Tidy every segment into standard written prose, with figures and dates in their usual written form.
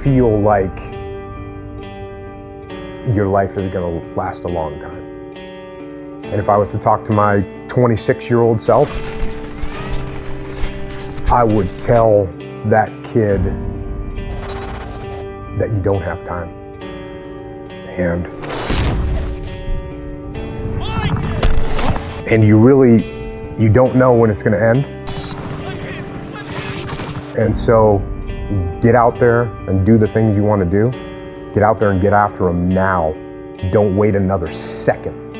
feel like your life is gonna last a long time. And if I was to talk to my 26-year-old self, I would tell that kid that you don't have time. And you don't know when it's gonna end. And so get out there and do the things you wanna do. Get out there and get after them now. Don't wait another second.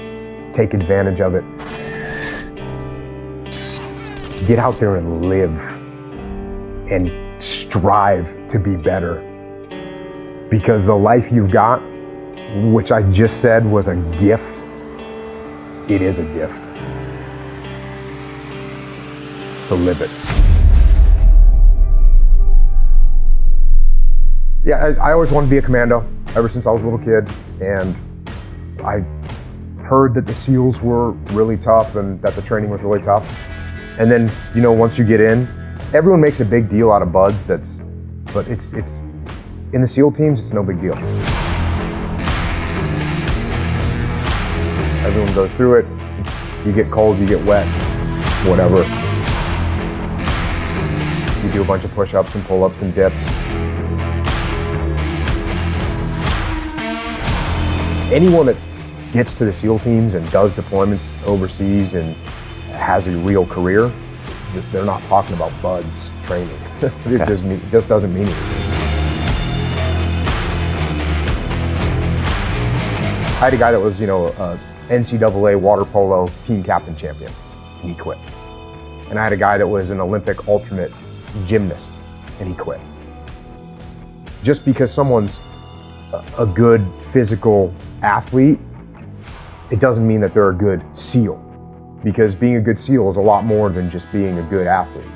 Take advantage of it. Get out there and live and strive to be better. Because the life you've got, which I just said was a gift, it is a gift. So live it. Yeah, I always wanted to be a commando ever since I was a little kid, and I heard that the SEALs were really tough and that the training was really tough. And then, once you get in, everyone makes a big deal out of buds, but it's in the SEAL teams, it's no big deal. Everyone goes through it. You get cold, you get wet, whatever. You do a bunch of push-ups and pull-ups and dips. Anyone that gets to the SEAL teams and does deployments overseas and has a real career, they're not talking about buds training. It just doesn't mean anything. I had a guy that was, a NCAA water polo team captain champion, and he quit. And I had a guy that was an Olympic alternate gymnast, and he quit. Just because someone's a good physical athlete, it doesn't mean that they're a good SEAL, because being a good SEAL is a lot more than just being a good athlete.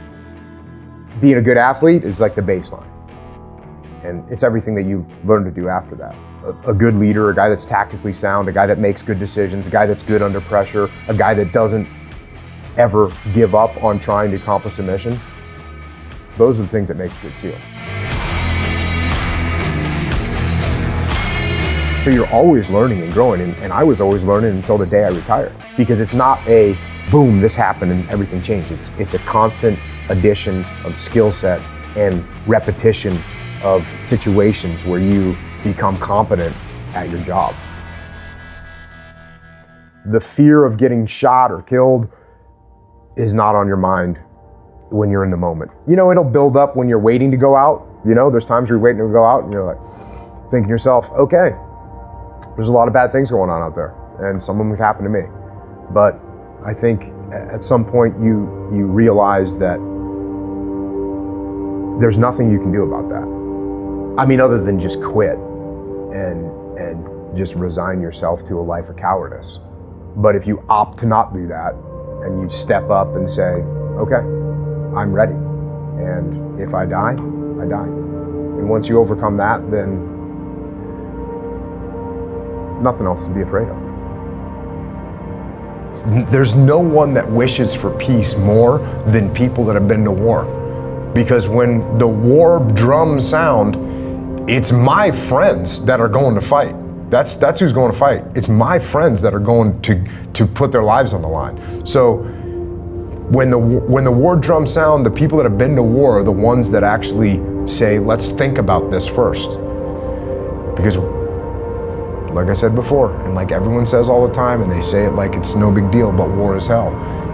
Being a good athlete is like the baseline, and it's everything that you've learned to do after that. A good leader, a guy that's tactically sound, a guy that makes good decisions, a guy that's good under pressure, a guy that doesn't ever give up on trying to accomplish a mission. Those are the things that make a good SEAL. So you're always learning and growing, and I was always learning until the day I retired. Because it's not a boom, this happened and everything changed. It's a constant addition of skill set and repetition of situations where you become competent at your job. The fear of getting shot or killed is not on your mind when you're in the moment. It'll build up when you're waiting to go out. There's times you're waiting to go out and you're like thinking to yourself, okay, there's a lot of bad things going on out there, and some of them have happened to me. But I think at some point you realize that there's nothing you can do about that. Other than just quit and just resign yourself to a life of cowardice. But if you opt to not do that and you step up and say, okay, I'm ready. And if I die, I die. And once you overcome that, then nothing else to be afraid of. There's no one that wishes for peace more than people that have been to war. Because when the war drums sound, it's my friends that are going to fight. That's who's going to fight. It's my friends that are going to put their lives on the line. So when the war drums sound, the people that have been to war are the ones that actually say, let's think about this first. Because like I said before, and like everyone says all the time, and they say it like it's no big deal, but war is hell.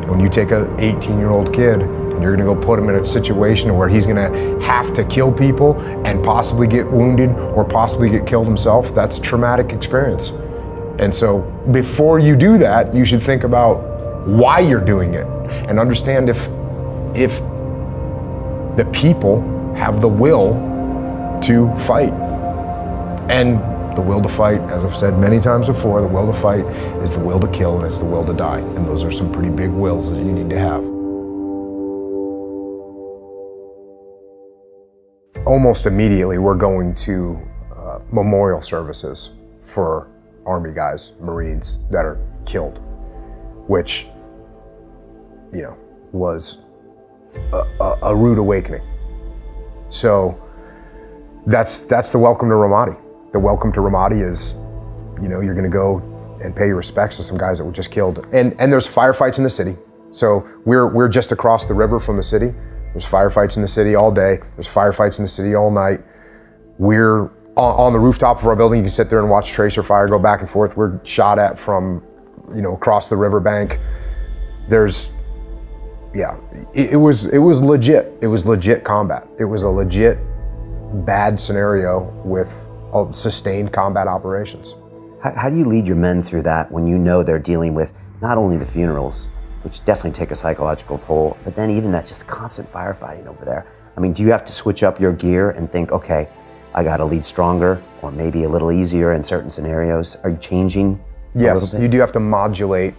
When you take an 18-year-old kid and you're gonna go put him in a situation where he's gonna have to kill people and possibly get wounded or possibly get killed himself, that's a traumatic experience. And so before you do that, you should think about why you're doing it and understand if the people have the will to fight. And the will to fight, as I've said many times before, the will to fight is the will to kill, and it's the will to die. And those are some pretty big wills that you need to have. Almost immediately, we're going to memorial services for Army guys, Marines that are killed, which, was a rude awakening. So That's the welcome to Ramadi. The welcome to Ramadi is, you're gonna go and pay your respects to some guys that were just killed. And there's firefights in the city. So we're just across the river from the city. There's firefights in the city all day. There's firefights in the city all night. We're on the rooftop of our building. You can sit there and watch tracer fire go back and forth. We're shot at from, across the riverbank. It was legit. It was legit combat. It was a legit bad scenario with sustained combat operations. How do you lead your men through that when you know they're dealing with not only the funerals, which definitely take a psychological toll, but then even that just constant firefighting over there? I mean, do you have to switch up your gear and think, okay, I got to lead stronger or maybe a little easier in certain scenarios? Are you changing a little bit? You do have to modulate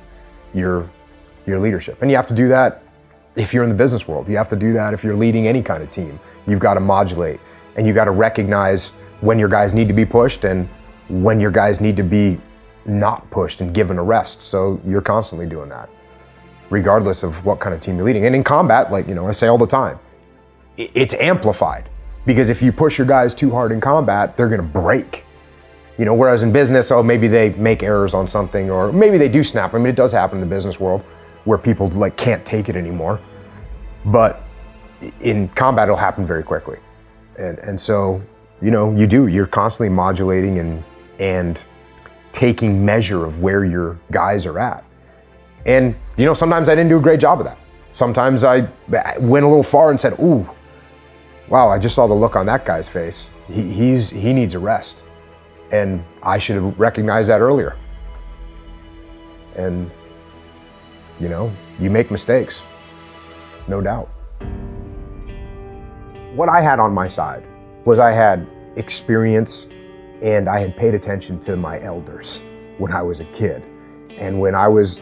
your leadership. And you have to do that if you're in the business world. You have to do that if you're leading any kind of team. You've got to modulate, and you got to recognize when your guys need to be pushed and when your guys need to be not pushed and given a rest. So you're constantly doing that, regardless of what kind of team you're leading. And in combat, I say all the time, it's amplified, because if you push your guys too hard in combat, they're gonna break. Whereas in business, maybe they make errors on something, or maybe they do snap. I mean, it does happen in the business world where people can't take it anymore. But in combat, it'll happen very quickly. And so, you're constantly modulating and taking measure of where your guys are at. And, sometimes I didn't do a great job of that. Sometimes I went a little far and said, ooh, wow, I just saw the look on that guy's face. He needs a rest. And I should have recognized that earlier. And, you make mistakes, no doubt. What I had on my side was I had experience, and I had paid attention to my elders when I was a kid. And when I was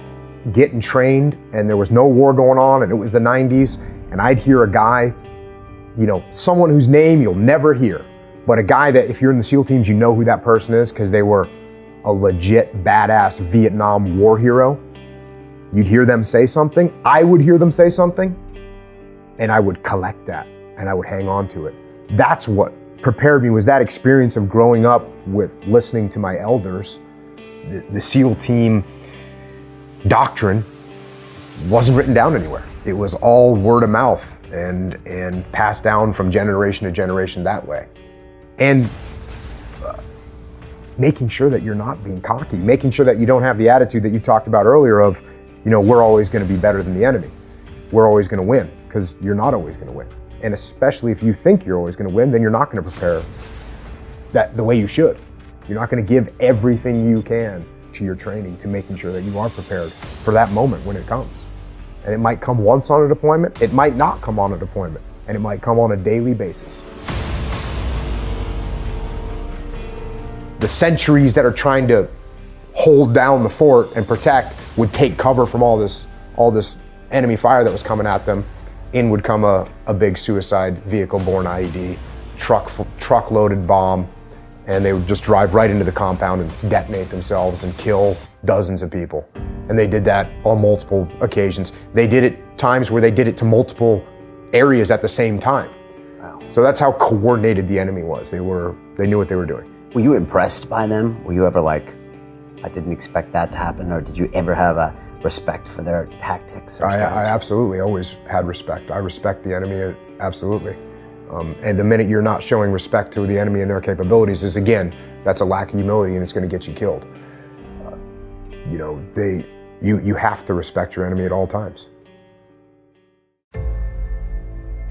getting trained and there was no war going on and it was the 90s, and I'd hear a guy, someone whose name you'll never hear, but a guy that if you're in the SEAL teams, you know who that person is because they were a legit badass Vietnam war hero. You'd hear them say something, I would hear them say something, and I would collect that and I would hang on to it. That's what prepared me, was that experience of growing up with listening to my elders. The SEAL team doctrine wasn't written down anywhere. It was all word of mouth and passed down from generation to generation that way. And making sure that you're not being cocky, making sure that you don't have the attitude that you talked about earlier of, we're always going to be better than the enemy. We're always going to win, because you're not always going to win. And especially if you think you're always going to win, then you're not going to prepare that the way you should. You're not going to give everything you can to your training to making sure that you are prepared for that moment when it comes. And it might come once on a deployment, it might not come on a deployment, and it might come on a daily basis. The sentries that are trying to hold down the fort and protect would take cover from all this enemy fire that was coming at them. In would come a big suicide vehicle-borne IED, truck-loaded bomb, and they would just drive right into the compound and detonate themselves and kill dozens of people. And they did that on multiple occasions. They did it times where they did it to multiple areas at the same time. Wow. So that's how coordinated the enemy was. They knew what they were doing. Were you impressed by them? Were you ever like, I didn't expect that to happen? Or did you ever have a respect for their tactics? I absolutely always had respect. I respect the enemy, absolutely. And the minute you're not showing respect to the enemy and their capabilities is, again, that's a lack of humility, and it's going to get you killed. You have to respect your enemy at all times.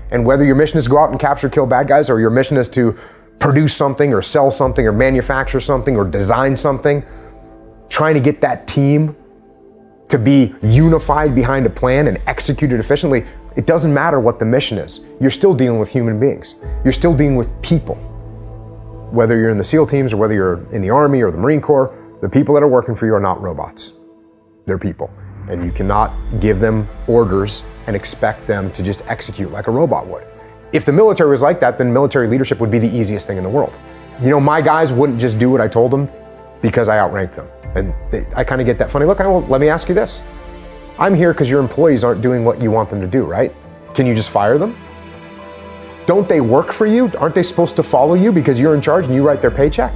And whether your mission is to go out and capture, kill bad guys, or your mission is to produce something or sell something or manufacture something or design something, trying to get that team to be unified behind a plan and execute it efficiently, it doesn't matter what the mission is. You're still dealing with human beings. You're still dealing with people. Whether you're in the SEAL teams or whether you're in the Army or the Marine Corps, the people that are working for you are not robots. They're people. And you cannot give them orders and expect them to just execute like a robot would. If the military was like that, then military leadership would be the easiest thing in the world. My guys wouldn't just do what I told them because I outranked them. And I kind of get that funny look. Well, let me ask you this. I'm here because your employees aren't doing what you want them to do, right? Can you just fire them? Don't they work for you? Aren't they supposed to follow you because you're in charge and you write their paycheck?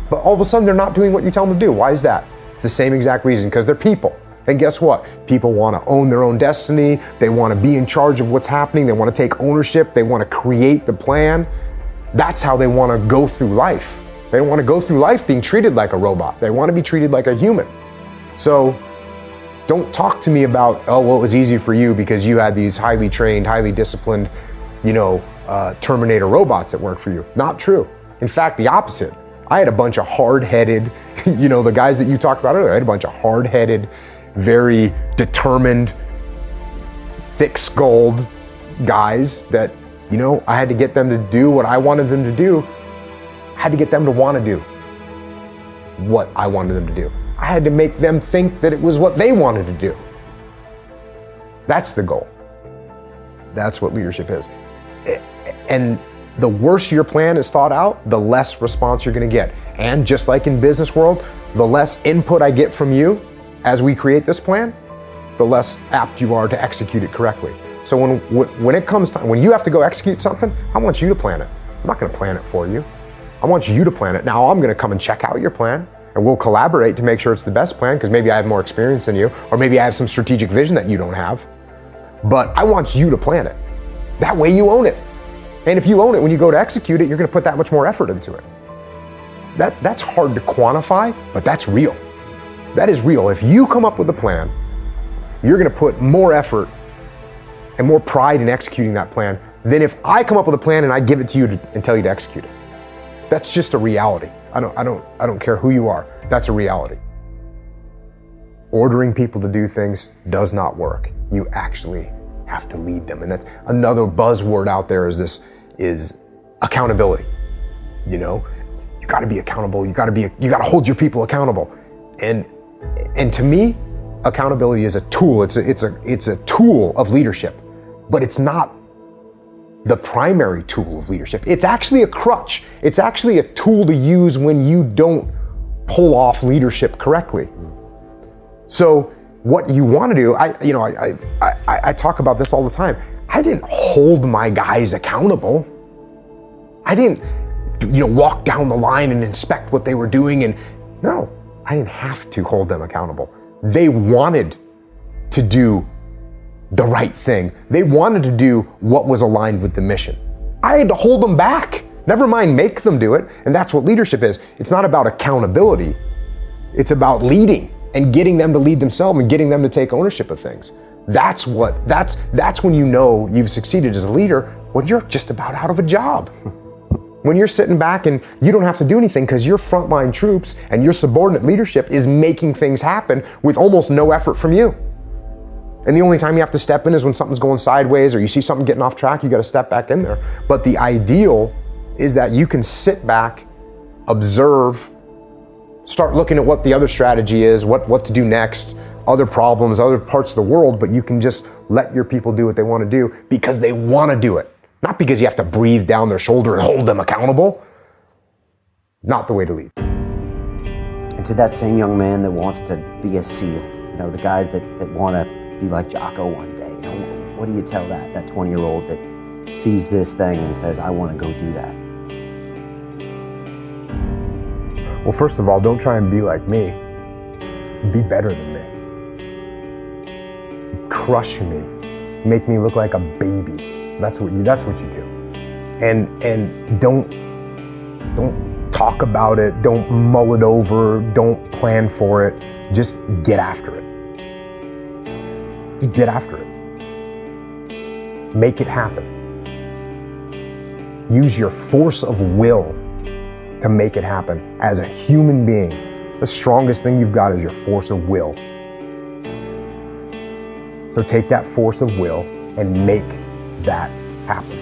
But all of a sudden they're not doing what you tell them to do. Why is that? It's the same exact reason, because they're people. And guess what? People want to own their own destiny. They want to be in charge of what's happening. They want to take ownership. They want to create the plan. That's how they want to go through life. They don't want to go through life being treated like a robot. They want to be treated like a human. So don't talk to me about, oh, well, it was easy for you because you had these highly trained, highly disciplined, Terminator robots that work for you. Not true. In fact, the opposite. I had a bunch of hard-headed, the guys that you talked about earlier, I had a bunch of hard-headed, very determined, thick-skulled guys that, I had to get them to do what I wanted them to do. I had to get them to want to do what I wanted them to do. I had to make them think that it was what they wanted to do. That's the goal. That's what leadership is. And the worse your plan is thought out, the less response you're going to get. And just like in business world, the less input I get from you as we create this plan, the less apt you are to execute it correctly. So when it comes time, when you have to go execute something, I want you to plan it. I'm not going to plan it for you. I want you to plan it. Now I'm going to come and check out your plan, and we'll collaborate to make sure it's the best plan, because maybe I have more experience than you, or maybe I have some strategic vision that you don't have. But I want you to plan it. That way you own it. And if you own it, when you go to execute it, you're going to put that much more effort into it. That's hard to quantify, but that's real. That is real. If you come up with a plan, you're going to put more effort and more pride in executing that plan than if I come up with a plan and I give it to you and tell you to execute it. That's just a reality. I don't care who you are. That's a reality. Ordering people to do things does not work. You actually have to lead them. And that's another buzzword out there is accountability. You got to be accountable. You got to hold your people accountable. And to me, accountability is a tool. It's a tool of leadership, but it's not the primary tool of leadership. It's actually a crutch. It's actually a tool to use when you don't pull off leadership correctly. So what you want to do, I talk about this all the time. I didn't hold my guys accountable. I didn't, walk down the line and inspect what they were doing. No, I didn't have to hold them accountable. They wanted to do the right thing. They wanted to do what was aligned with the mission. I had to hold them back. Never mind make them do it. And that's what leadership is. It's not about accountability. It's about leading and getting them to lead themselves and getting them to take ownership of things. That's when you've succeeded as a leader, when you're just about out of a job. When you're sitting back and you don't have to do anything because your frontline troops and your subordinate leadership is making things happen with almost no effort from you. And the only time you have to step in is when something's going sideways or you see something getting off track, you got to step back in there. But the ideal is that you can sit back, observe, start looking at what the other strategy is, what to do next, other problems, other parts of the world, but you can just let your people do what they want to do because they want to do it. Not because you have to breathe down their shoulder and hold them accountable. Not the way to lead. And to that same young man that wants to be a SEAL, the guys that want to be like Jocko one day, what do you tell that 20-year-old that sees this thing and says, I want to go do that? Well, first of all, don't try and be like me. Be better than me. Crush me. Make me look like a baby. That's what you do. And don't talk about it. Don't mull it over. Don't plan for it. Just get after it. Just get after it. Make it happen. Use your force of will to make it happen. As a human being, the strongest thing you've got is your force of will. So take that force of will and make that happen.